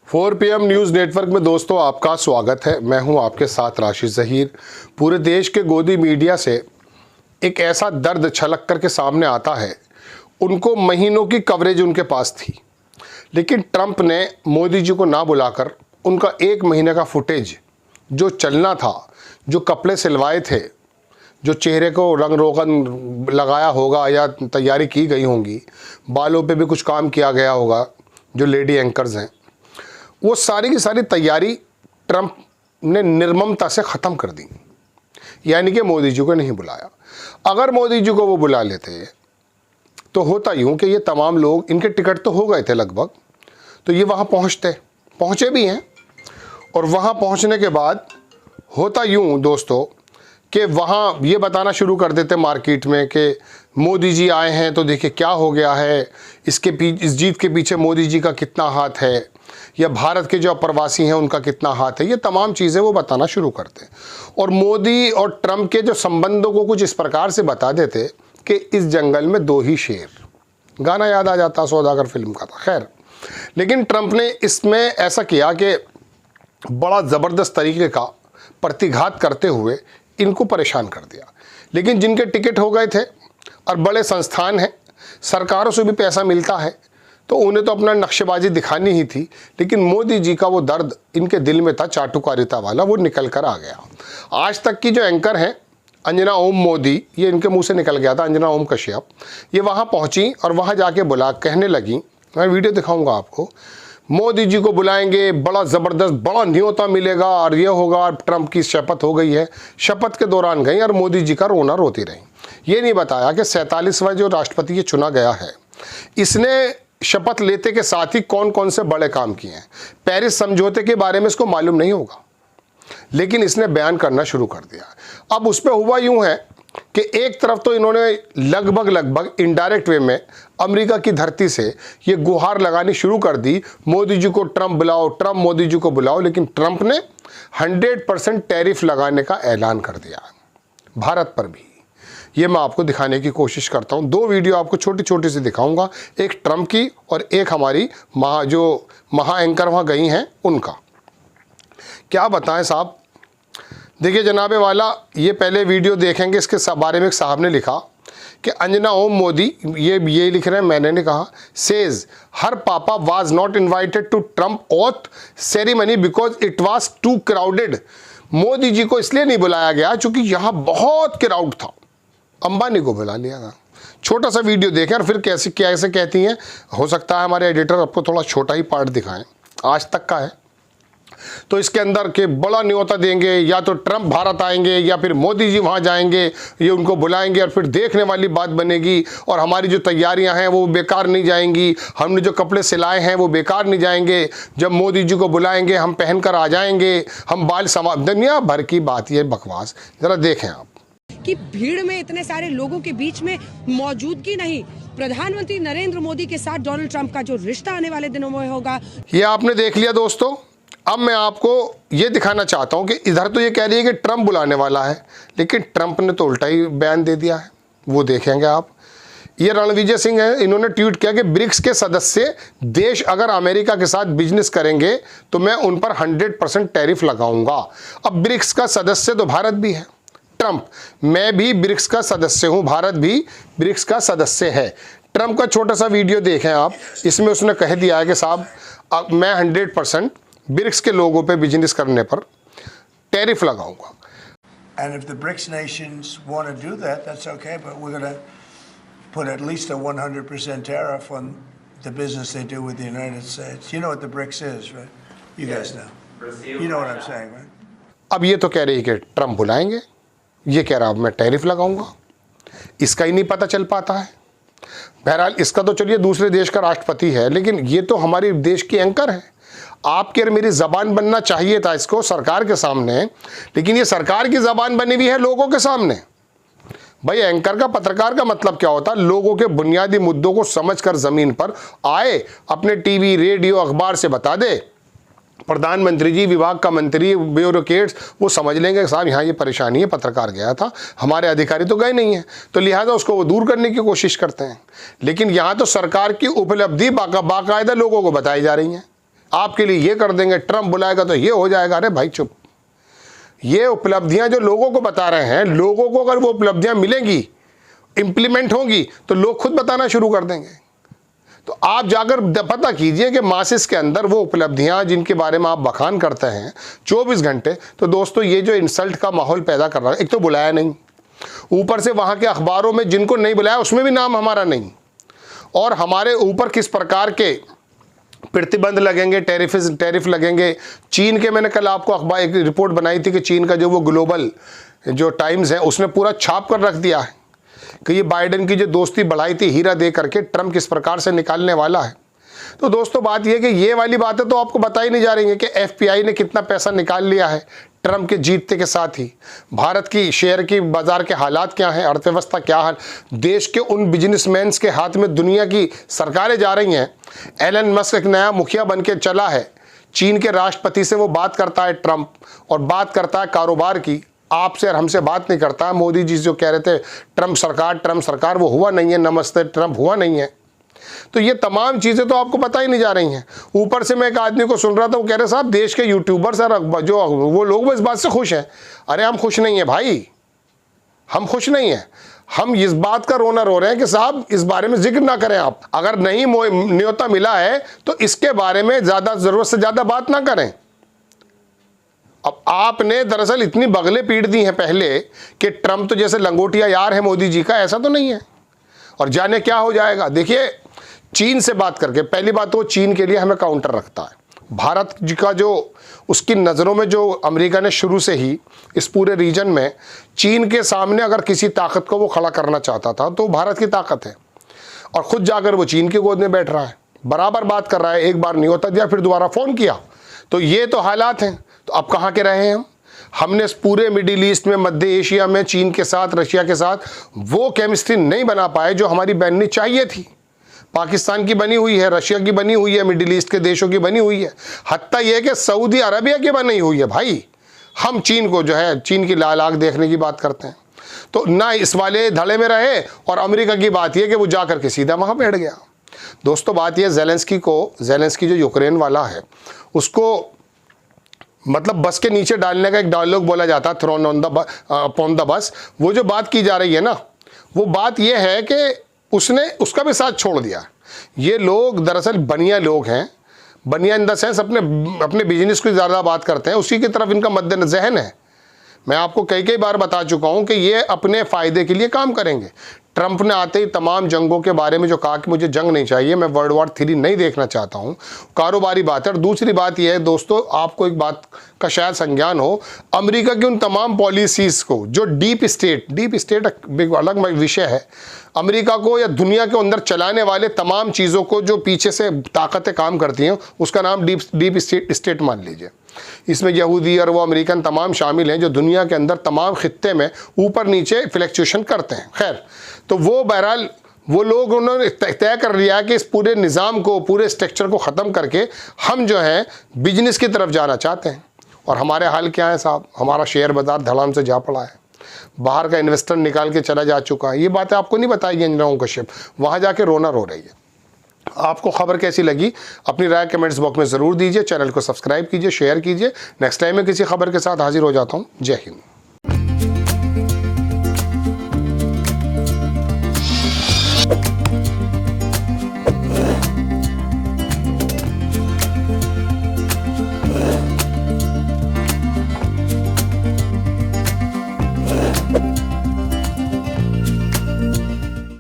4 PM news network में दोस्तों आपका स्वागत है। मैं हूं आपके साथ राशिद ज़हीर। पूरे देश के गोदी मीडिया से एक ऐसा दर्द छलक करके सामने आता है। उनको महीनों की कवरेज उनके पास थी, लेकिन ट्रंप ने मोदी जी को ना बुलाकर उनका 1 महीने का फुटेज जो चलना था, जो कपड़े सिलवाए थे, जो चेहरे को रंग रोगन लगाया होगा या तैयारी की गई होंगी, बालों पे भी कुछ काम किया गया होगा, जो लेडी एंकर्स हैं, वो सारी की सारी तैयारी ट्रंप ने निर्ममता से ख़त्म कर दी। यानी कि मोदी जी को नहीं बुलाया। अगर मोदी जी को वो बुला लेते तो होता यूँ कि ये तमाम लोग, इनके टिकट तो हो गए थे लगभग, तो ये वहाँ पहुँचे भी हैं। और वहाँ पहुँचने के बाद होता यूँ दोस्तों कि वहाँ ये बताना शुरू कर देते मार्केट में कि मोदी जी आए हैं तो देखिए क्या हो गया है, इस जीत के पीछे मोदी जी का कितना हाथ है, या भारत के जो अप्रवासी हैं उनका कितना हाथ है। ये तमाम चीज़ें वो बताना शुरू करते हैं और मोदी और ट्रंप के जो संबंधों को कुछ इस प्रकार से बता देते कि इस जंगल में 2 ही शेर। गाना याद आ जाता सौदागर फिल्म का था। खैर, लेकिन ट्रंप ने इसमें ऐसा किया कि बड़ा ज़बरदस्त तरीके का प्रतिघात करते हुए इनको परेशान कर दिया। लेकिन जिनके टिकट हो गए थे और बड़े संस्थान हैं, सरकारों से भी पैसा मिलता है, तो उन्हें तो अपना नक्शेबाजी दिखानी ही थी। लेकिन मोदी जी का वो दर्द इनके दिल में था, चाटुकारिता वाला, वो निकल कर आ गया। आज तक की जो एंकर हैं अंजना ओम मोदी, ये इनके मुंह से निकल गया था, अंजना ओम कश्यप, ये वहाँ पहुँची और वहाँ जाके कहने लगी, मैं वीडियो दिखाऊँगा आपको, मोदी जी को बुलाएंगे, बड़ा ज़बरदस्त बड़ा न्योता मिलेगा और ये होगा। और ट्रंप की शपथ हो गई है, शपथ के दौरान गई और मोदी जी का रोना रोती रही। ये नहीं बताया कि 47वां जो राष्ट्रपति ये चुना गया है, इसने शपथ लेते के साथ ही कौन कौन से बड़े काम किए हैं। पेरिस समझौते के बारे में इसको मालूम नहीं होगा, लेकिन इसने बयान करना शुरू कर दिया। अब उस पर हुआ यूं है कि एक तरफ तो इन्होंने लगभग इनडायरेक्ट वे में अमेरिका की धरती से ये गुहार लगानी शुरू कर दी, मोदी जी को ट्रंप बुलाओ, ट्रंप मोदी जी को बुलाओ। लेकिन ट्रंप ने 100% टैरिफ लगाने का ऐलान कर दिया भारत पर भी। ये मैं आपको दिखाने की कोशिश करता हूँ। 2 वीडियो आपको छोटी छोटी सी दिखाऊंगा, एक ट्रंप की और एक हमारी महा एंकर वहाँ गई हैं उनका। क्या बताएं साहब। देखिए जनाबे वाला, ये पहले वीडियो देखेंगे, इसके बारे में एक साहब ने लिखा कि अंजना ओम मोदी, ये लिख रहे हैं, मैंने नहीं कहा, says her papa was not invited to Trump oath ceremony because it was too crowded. Modi ji को इसलिए नहीं बुलाया गया क्योंकि यहाँ बहुत क्राउड था, अंबानी को बुला लिया था। छोटा सा वीडियो देखें और फिर कैसे कहती हैं। हो सकता है हमारे एडिटर आपको थोड़ा छोटा ही पार्ट दिखाएं, आज तक का है, तो इसके अंदर के बड़ा न्योता देंगे, या तो ट्रंप भारत आएंगे या फिर मोदी जी वहाँ जाएंगे, ये उनको बुलाएंगे और फिर देखने वाली बात बनेगी। और हमारी जो तैयारियां हैं वो बेकार नहीं जाएंगी, हमने जो कपड़े सिलाए हैं वो बेकार नहीं जाएंगे। जब मोदी जी को बुलाएंगे हम पहनकर आ जाएंगे, हम बाल दुनिया भर की बात, ये बकवास। ज़रा देखें आप कि भीड़ में इतने सारे लोगों के बीच में मौजूदगी नहीं, प्रधानमंत्री नरेंद्र मोदी के साथ डोनाल्ड ट्रंप का जो रिश्ता आने वाले दिनों में होगा, ये आपने देख लिया दोस्तों। अब मैं आपको ये दिखाना चाहता हूं कि इधर तो ये कह रही है कि ट्रंप बुलाने वाला है, लेकिन ट्रंप ने तो उल्टा ही बयान दे दिया है, वो देखेंगे आप। ये रणविजय सिंह है, इन्होंने ट्वीट किया कि ब्रिक्स के सदस्य देश अगर अमेरिका के साथ बिजनेस करेंगे तो मैं उन पर 100% टैरिफ लगाऊंगा। अब ब्रिक्स का सदस्य तो भारत भी है, ट्रंप, मैं भी ब्रिक्स का सदस्य हूं, भारत भी ब्रिक्स का सदस्य है। ट्रंप का छोटा सा वीडियो देखें आप, इसमें उसने कह दिया है कि साहब मैं 100% ब्रिक्स के लोगों पे बिजनेस करने पर टैरिफ लगाऊंगा। And if the BRICS nations want to do that, that's okay, but we're going to put at least a 100% tariff on the business they do with the United States. You know what the BRICS is, right? You guys know. You know what I'm saying, right? अब ये तो कह रही है कि Trump बुलाएंगे, ये कह रहा मैं टैरिफ लगाऊंगा, इसका ही नहीं पता चल पाता है। बहरहाल इसका तो चलिए दूसरे देश का राष्ट्रपति है, लेकिन ये तो हमारी देश की एंकर है। आपके और मेरी ज़बान बनना चाहिए था इसको सरकार के सामने, लेकिन ये सरकार की ज़बान बनी हुई है लोगों के सामने। भाई एंकर का, पत्रकार का मतलब क्या होता है? लोगों के बुनियादी मुद्दों को समझकर ज़मीन पर आए, अपने टीवी रेडियो अखबार से बता दे। प्रधानमंत्री जी, विभाग का मंत्री, ब्यूरोक्रेट्स वो समझ लेंगे कि साहब यहाँ ये परेशानी है, पत्रकार गया था, हमारे अधिकारी तो गए नहीं हैं, तो लिहाजा उसको वो दूर करने की कोशिश करते हैं। लेकिन यहाँ तो सरकार की उपलब्धि बाकायदा लोगों को बताई जा रही हैं। आपके लिए ये कर देंगे, ट्रंप बुलाएगा तो ये हो जाएगा। अरे भाई चुप। ये उपलब्धियां जो लोगों को बता रहे हैं, लोगों को अगर वो उपलब्धियां मिलेंगी, इंप्लीमेंट होंगी, तो लोग खुद बताना शुरू कर देंगे। तो आप जाकर पता कीजिए कि मासिस के अंदर वो उपलब्धियां जिनके बारे में आप बखान करते हैं 24 घंटे, तो दोस्तों ये जो इंसल्ट का माहौल पैदा कर रहा है, एक तो बुलाया नहीं, ऊपर से वहाँ के अखबारों में जिनको नहीं बुलाया उसमें भी नाम हमारा नहीं, और हमारे ऊपर किस प्रकार के प्रतिबंध लगेंगे, टैरिफ लगेंगे। चीन के, मैंने कल आपको अखबार एक रिपोर्ट बनाई थी कि चीन का जो वो ग्लोबल जो टाइम्स है उसने पूरा छाप कर रख दिया है कि ये बाइडेन की जो दोस्ती बढ़ाई थी हीरा दे करके ट्रंप किस प्रकार से निकालने वाला है। तो दोस्तों बात यह कि ये वाली बातें तो आपको बताई नहीं जा रही है कि एफपीआई ने कितना पैसा निकाल लिया है ट्रंप के जीतने के साथ ही। भारत की शेयर की बाजार के हालात क्या हैं, अर्थव्यवस्था क्या है, देश के उन बिजनेसमैन के हाथ में दुनिया की सरकारें जा रही हैं। एलन मस्क एक नया मुखिया बन के चला है, चीन के राष्ट्रपति से वो बात करता है ट्रंप, और बात करता है कारोबार की। आपसे और हमसे बात नहीं करता है। मोदी जी जो कह रहे थे ट्रंप सरकार, वो हुआ नहीं है, नमस्ते ट्रंप हुआ नहीं है। तो ये तमाम चीज़ें तो आपको पता ही नहीं जा रही हैं। ऊपर से मैं एक आदमी को सुन रहा था, वो कह रहे साहब देश के यूट्यूबर्स और जो वो लोग इस बात से खुश हैं। अरे हम खुश नहीं हैं भाई, हम खुश नहीं हैं। हम इस बात का रोना रो रहे हैं कि साहब इस बारे में जिक्र ना करें आप। अगर नहीं न्योता मिला है तो इसके बारे में ज़्यादा ज़रूरत से ज़्यादा बात ना करें। अब आपने दरअसल इतनी बगलें पीट दी हैं पहले कि ट्रंप तो जैसे लंगोटिया यार है मोदी जी का, ऐसा तो नहीं है। और जाने क्या हो जाएगा। देखिए चीन से बात करके, पहली बात तो चीन के लिए हमें काउंटर रखता है। भारत जी का जो उसकी नज़रों में जो अमेरिका ने शुरू से ही इस पूरे रीजन में चीन के सामने अगर किसी ताकत को वो खड़ा करना चाहता था तो भारत की ताकत है, और ख़ुद जाकर वो चीन की गोद में बैठ रहा है, बराबर बात कर रहा है। एक बार न्योता दिया, फिर दोबारा फ़ोन किया। तो ये तो हालात हैं। तो अब कहाँ के रहे हैं हमने इस पूरे मिडिल ईस्ट में, मध्य एशिया में चीन के साथ, रशिया के साथ वो केमिस्ट्री नहीं बना पाए जो हमारी बननी चाहिए थी। पाकिस्तान की बनी हुई है, रशिया की बनी हुई है, मिडिल ईस्ट के देशों की बनी हुई है, हत्ता यह कि सऊदी अरबिया की बनी हुई है। भाई हम चीन को जो है, चीन की लाल आग देखने की बात करते हैं। तो ना इस वाले धड़े में रहे, और अमेरिका की बात यह कि वो जाकर के सीधा वहाँ बैठ गया। दोस्तों बात यह, ज़ेलेंस्की जो यूक्रेन वाला है उसको मतलब बस के नीचे डालने का एक डायलॉग बोला जाता है, थ्रोन ऑन द बस। वो जो बात की जा रही है ना, वो बात ये है कि उसने उसका भी साथ छोड़ दिया। ये लोग दरअसल बनिया लोग हैं, बनिया इन द सेंस अपने बिजनेस की ज़्यादा बात करते हैं, उसी की तरफ इनका मद्देनजर ज़हन है। मैं आपको कई बार बता चुका हूँ कि ये अपने फ़ायदे के लिए काम करेंगे। ट्रंप ने आते ही तमाम जंगों के बारे में जो कहा कि मुझे जंग नहीं चाहिए, मैं वर्ल्ड वॉर 3 नहीं देखना चाहता हूँ, कारोबारी बात है। और दूसरी बात यह है दोस्तों, आपको एक बात का शायद संज्ञान हो, अमेरिका की उन तमाम पॉलिसीज़ को जो डीप स्टेट अलग विषय है, अमेरिका को या दुनिया के अंदर चलाने वाले तमाम चीज़ों को जो पीछे से ताकतें काम करती हैं, उसका नाम डीप स्टेट मान लीजिए। इसमें यहूदी और वो अमेरिकन तमाम शामिल हैं जो दुनिया के अंदर तमाम खित्ते में ऊपर नीचे फ्लक्चुएशन करते हैं। खैर, तो वो बहरहाल वो लोग उन्होंने तय कर लिया कि इस पूरे निज़ाम को, पूरे स्ट्रक्चर को ख़त्म करके हम जो है बिजनेस की तरफ जाना चाहते हैं। और हमारे हाल क्या है साहब, हमारा शेयर बाज़ार धड़ाम से जा पड़ा है, बाहर का इन्वेस्टर निकाल के चला जा चुका है। ये बातें आपको नहीं बताई इन लोगों को, शिप वहाँ जाके रोना रो रही है। आपको खबर कैसी लगी अपनी राय कमेंट्स बॉक्स में ज़रूर दीजिए। चैनल को सब्सक्राइब कीजिए, शेयर कीजिए। नेक्स्ट टाइम मैं किसी खबर के साथ हाजिर हो जाता हूँ। जय हिंद।